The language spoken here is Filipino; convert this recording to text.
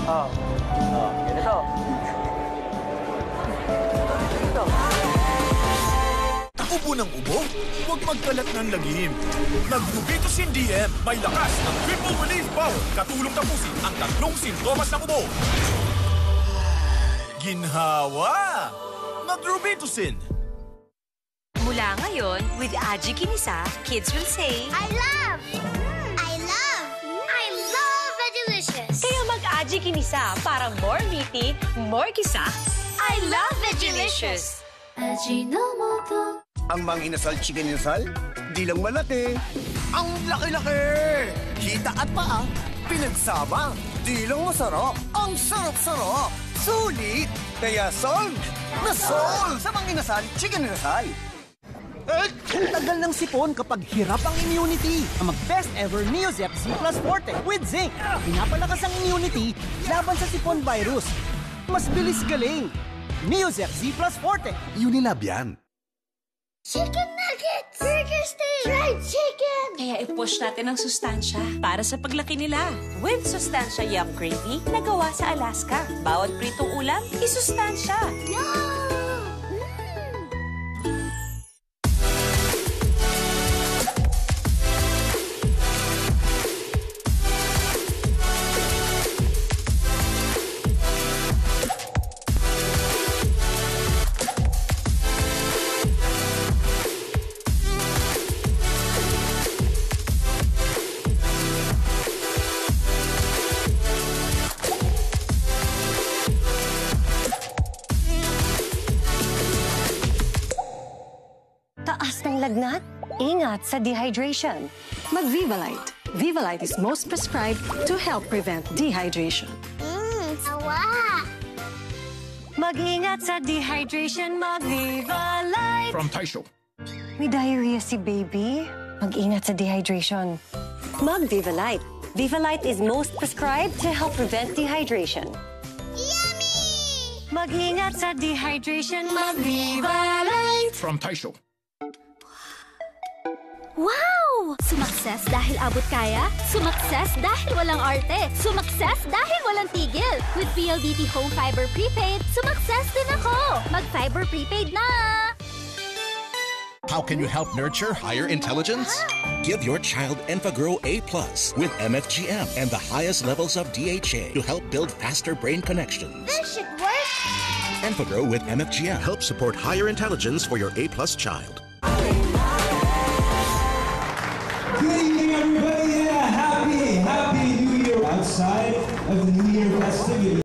Oh. Oh, ganito. Ito. Ubo ng ubo? Huwag magkalat ng lagim. Nag-Rubitusin DM, may lakas ng triple relief power. Katulong tapusin ang tatlong sintomas ng ubo. Ginhawa! Nag-Rubitusin. Mula ngayon, with Aji Kinisa, kids will say, I love! I love! I love Vegelicious! Kaya mag-Aji Kinisa para more meaty, more kisa. I love Vegelicious! Ajinomoto. Ang mga inasal chicken inasal, di lang malaki. Ang laki-laki! Kita at paa, pinagsama. Di lang masarap. Ang sarap-sarap. Sulit! Kaya solve na solve sa mga inasal chicken inasal. Tagal ng sipon kapag hirap ang immunity. Ang mag-best ever Neozep Z Plus Forte with zinc. Pinapalakas ang immunity laban sa sipon virus. Mas bilis galing. Neozep Z Plus Forte. Unilab yan. Chicken nuggets! Burger steak! Fried chicken! Kaya i-push natin ang sustansya para sa paglaki nila. With Sustansya Yum Gravy na gawa sa Alaska. Bawat pritong ulam, isustansya. Yum! Taas ng lagnat? Ingat sa dehydration. Mag-Vivalite. Vivalite is most prescribed to help prevent dehydration. Sawa! Mag-ingat sa dehydration, mag-Vivalite! From Taisho. May diarrhea si baby. Mag-ingat sa dehydration. Mag-Vivalite. Vivalite is most prescribed to help prevent dehydration. Yummy! Mag-ingat sa dehydration, mag-Vivalite! From Taisho. Wow! Sumakses dahil abot kaya, sumakses dahil walang arte, sumakses dahil walang tigil. With PLDT Home Fiber Prepaid, sumakses din ako! Mag-Fiber Prepaid na! How can you help nurture higher intelligence? Give your child EnfaGrow A+ with MFGM and the highest levels of DHA to help build faster brain connections. This should work! EnfaGrow with MFGM helps support higher intelligence for your A+ child. Good evening, everybody. Yeah, happy New Year outside of the New Year festivities.